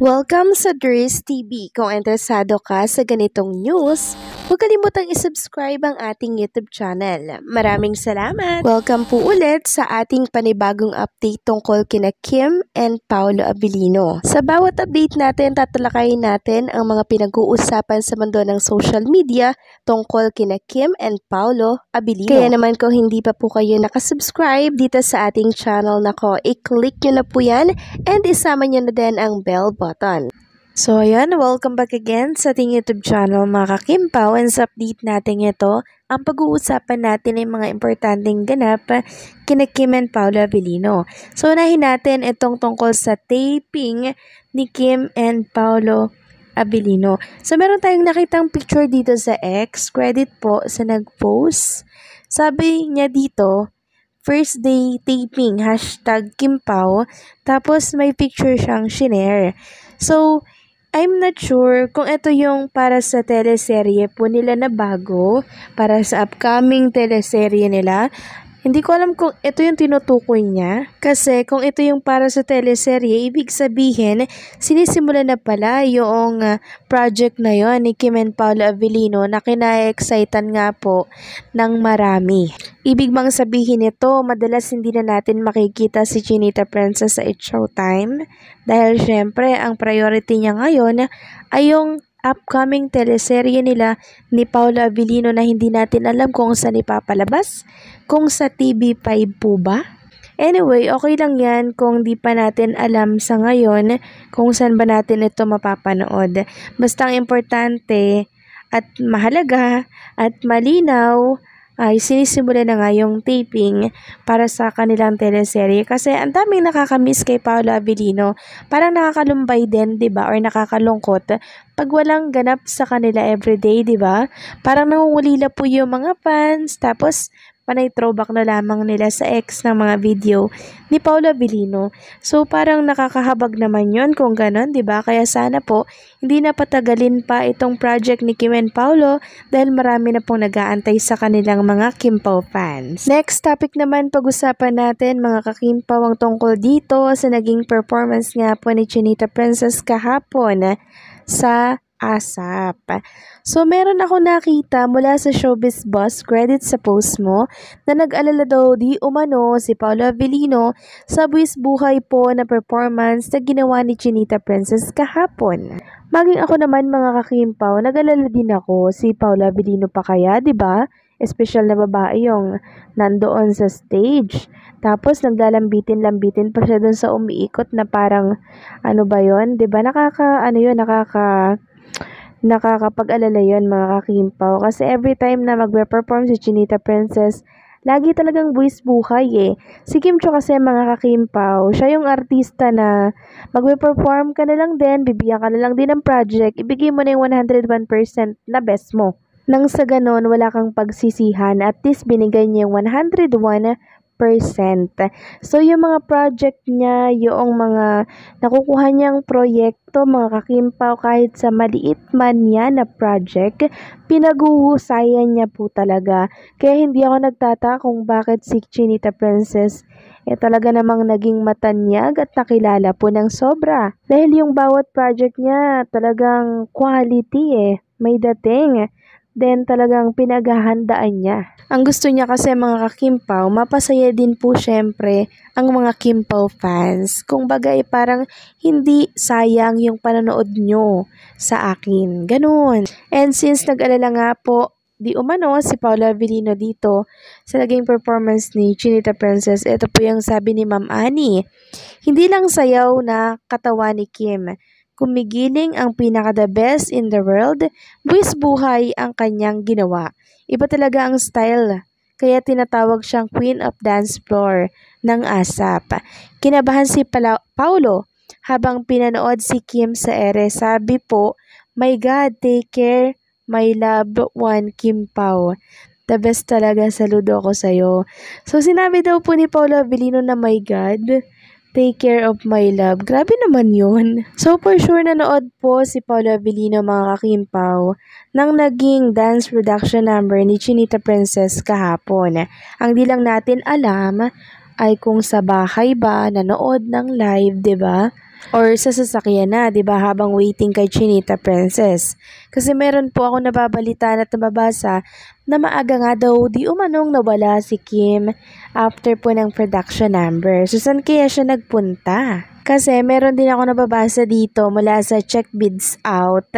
Welcome sa Dries TV. Kung interesado ka sa ganitong news, huwag kalimutang isubscribe ang ating YouTube channel. Maraming salamat! Welcome po ulit sa ating panibagong update tungkol kina Kim and Paolo Abilino. Sa bawat update natin, tatalakayin natin ang mga pinag-uusapan sa mundo ng social media tungkol kina Kim and Paolo Abilino. Kaya naman kung hindi pa po kayo nakasubscribe dito sa ating channel nako, i-click nyo na po yan and isama nyo na din ang bell button. So ayan, welcome back again sa ating YouTube channel mga kakimpaw, and sa update natin ito, ang pag-uusapan natin ay mga importanteng ganap kina Kim and Paolo Abilino. So unahin natin itong tungkol sa taping ni Kim and Paolo Abilino. So meron tayong nakitang picture dito sa X, credit po sa nag-post. Sabi niya dito, first day taping, #Kimpaw, tapos may picture siyang shinare. So, I'm not sure kung ito yung para sa teleserye po nila na bago, para sa upcoming teleserye nila. Hindi ko alam kung ito yung tinutukoy niya. Kasi kung ito yung para sa teleserye, ibig sabihin, sinisimula na pala yung project na yon ni Kim and Paolo Abilino na kina-excitan nga po ng marami. Ibig bang sabihin nito, madalas hindi na natin makikita si Chinita Princess sa It's Showtime? Dahil syempre, ang priority niya ngayon ay yung upcoming teleserye nila ni Paolo Abilino na hindi natin alam kung saan ipapalabas, kung sa TV5 po ba? Anyway, okay lang yan kung di pa natin alam sa ngayon kung saan ba natin ito mapapanood. Basta ang importante at mahalaga at malinaw ay sinisimula na nga yung taping para sa kanilang teleserye kasi ang daming nakakamiss kay Paolo Abilino. Parang nakakalumbay din, 'di ba? Or nakakalungkot pag walang ganap sa kanila everyday, 'di ba? Parang nangungulila po yung mga fans, tapos panay throwback na lamang nila sa ex ng mga video ni Paolo Abilino. So parang nakakahabag naman yon kung ganon, 'di ba? Kaya sana po hindi na patagalin pa itong project ni Kim and Paolo dahil marami na pong nag-aantay sa kanilang mga Kimpaw fans. Next topic naman, pag-usapan natin mga kakimpaw ang tungkol dito sa naging performance nga po ni Chinita Princess kahapon sa ASAP. So meron ako nakita mula sa Showbiz Boss, credit sa post mo, na nag-alala daw di umano si Paolo Abilino sa buwis buhay po na performance na ginawa ni Chinita Princess kahapon. Maging ako naman mga kakimpaw, nag-alala din ako, si Paolo Abilino pa kaya, 'di ba? Espesyal na babae yung nandoon sa stage. Tapos naglalambitin-lambitin pa siya dun sa umiikot na parang ano ba yon, 'di ba? Nakakapag-alala yun mga kakimpaw kasi every time na magpe-perform si Chinita Princess, lagi talagang buwis buhay eh. Si Kim Cho kasi mga kakimpaw, siya yung artista na magpe-perform ka na lang din, bibigyan ka na lang din ng project, ibigay mo na yung 101% na best mo. Nang sa ganon, wala kang pagsisihan, at least binigay niya yung 101%. So, yung mga project niya, yung mga nakukuha niyang proyekto, mga kakimpaw, kahit sa maliit man yan na project, pinaguhusayan niya po talaga. Kaya hindi ako nagtataka kung bakit si Chinita Princess talaga namang naging matanyag at nakilala po ng sobra. Dahil yung bawat project niya talagang quality may dating. Then talagang pinaghahandaan niya. Ang gusto niya kasi mga kakimpaw, mapasaya din po syempre ang mga Kimpaw fans. Kung bagay parang hindi sayang yung panonood nyo sa akin. Ganun. And since nag-alala nga po, di umano si Paolo Abilino dito sa naging performance ni Chinita Princess, ito po yung sabi ni Ma'am Annie. Hindi lang sayaw na katawa ni Kim. Kumigiling ang pinaka-the best in the world, buwis buhay ang kanyang ginawa. Iba talaga ang style, kaya tinatawag siyang Queen of Dance Floor ng ASAP. Kinabahan si Paolo habang pinanood si Kim sa ere. Sabi po, "My God, take care, my love, one Kimpaw. The best talaga, saludo ako sa'yo." So sinabi daw po ni Paolo Abilino na my God, take care of my love. Grabe naman yun. So for sure nanood po si Paolo Abilino mga kakimpaw nang naging dance production number ni Chinita Princess kahapon. Ang di lang natin alam ay kung sa bahay ba nanood ng live, 'di ba? or sa sasakyan na, 'di ba, habang waiting kay Chinita Princess. Kasi meron po ako nababalitaan at nababasa na maaga nga daw di umanong nawala si Kim after po ng production number. So, saan kaya siya nagpunta? Kasi meron din ako nababasa dito mula sa Check Bids Out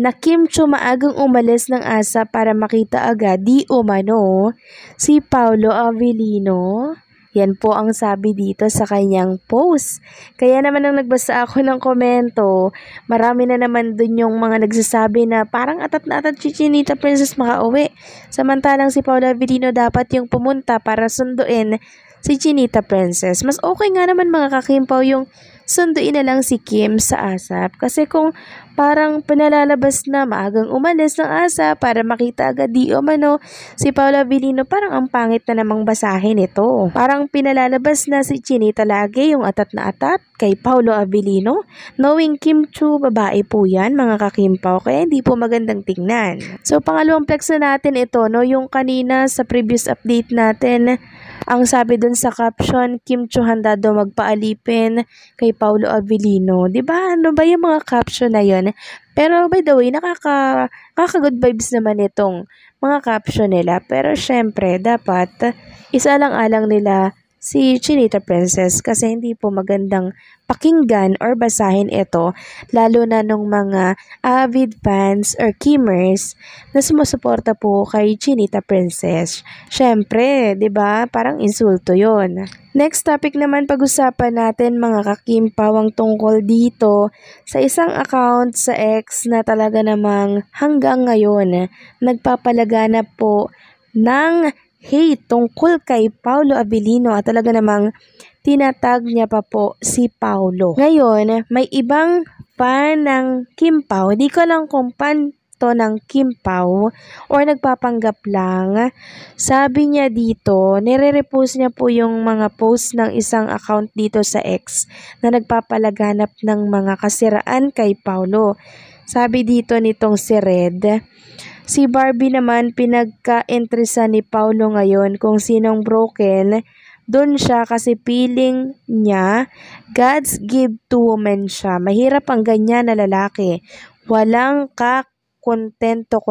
na Kim Chiu maagang umalis ng ASA para makita agad di umano si Paolo Avellino. Yan po ang sabi dito sa kanyang post. Kaya naman nang nagbasa ako ng komento, marami na naman dun yung mga nagsasabi na parang atat na atat si Chinita Princess makauwi. Samantalang si Paolo Avellino dapat yung pumunta para sunduin si Chinita Princess. Mas okay nga naman mga kakimpaw yung sunduin na lang si Kim sa ASAP. Kasi kung parang pinalalabas na maagang umalis ng ASAP para makita agad di umano si Paolo Avellino, parang ang pangit na namang basahin ito. Parang pinalalabas na si Chinita lagi yung atat na atat kay Paolo Avellino. Knowing Kim Chiu, babae po yan mga kakimpaw, kaya hindi po magandang tingnan. So pangalawang flex na natin ito, no, yung kanina sa previous update natin, ang sabi dun sa caption, Kim Chiu handa daw magpaalipin kay Paolo Avellino. Diba? Ano ba yung mga caption na yun? Pero by the way, nakaka-good vibes naman itong mga caption nila. Pero syempre, dapat isalang-alang nila si Chinita Princess kasi hindi po magandang pakinggan or basahin ito, lalo na nung mga avid fans or Kimmers na sumusuporta po kay Chinita Princess. Syempre, 'di ba? Parang insulto 'yon. Next topic naman pag-usapan natin mga kakimpawang tungkol dito sa isang account sa X na talaga namang hanggang ngayon nagpapalaganap po ng hate tungkol kay Paolo Avellino at talaga namang tinatag niya pa po si Paolo. Ngayon, may ibang fan ng Kim Pao, di ko lang kung fan to ng Kim Pao or nagpapanggap lang. Sabi niya dito, nire-repost niya po yung mga post ng isang account dito sa X na nagpapalaganap ng mga kasiraan kay Paolo. Sabi dito nitong si Red, si Barbie naman pinagka-interesa ni Paolo ngayon kung sinong broken. Doon siya kasi feeling niya God's give to woman siya. Mahirap ang ganyan na lalaki. Walang kontento.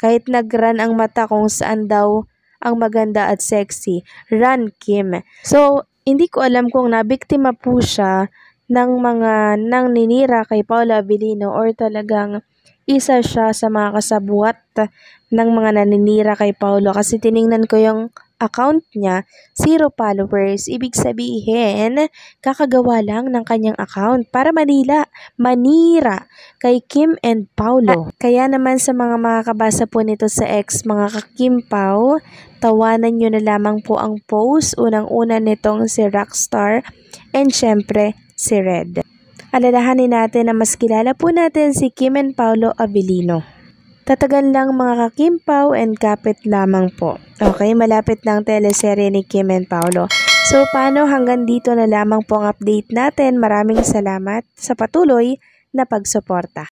Kahit nag-run ang mata kung saan daw ang maganda at sexy. Run, Kim. So, hindi ko alam kung nabiktima po siya ng mga nangninira kay Paolo Avellino or talagang isa siya sa mga kasabwat ng mga naninira kay Paolo kasi tiningnan ko yung account niya, 0 followers. Ibig sabihin, kakagawa lang ng kanyang account para manira kay Kim and Paolo. Kaya naman sa mga makakabasa po nito sa X, mga kakimpaw, tawanan nyo na lamang po ang post. Unang-una nitong si Rockstar and syempre si Red. Alalahanin natin na mas kilala po natin si Kim and Paolo Avellino. Tatagan lang mga kakimpaw and kapit lamang po. Okay, malapit ng teleserye ni Kim and Paolo. So, paano hanggang dito na lamang po ang update natin. Maraming salamat sa patuloy na pagsuporta.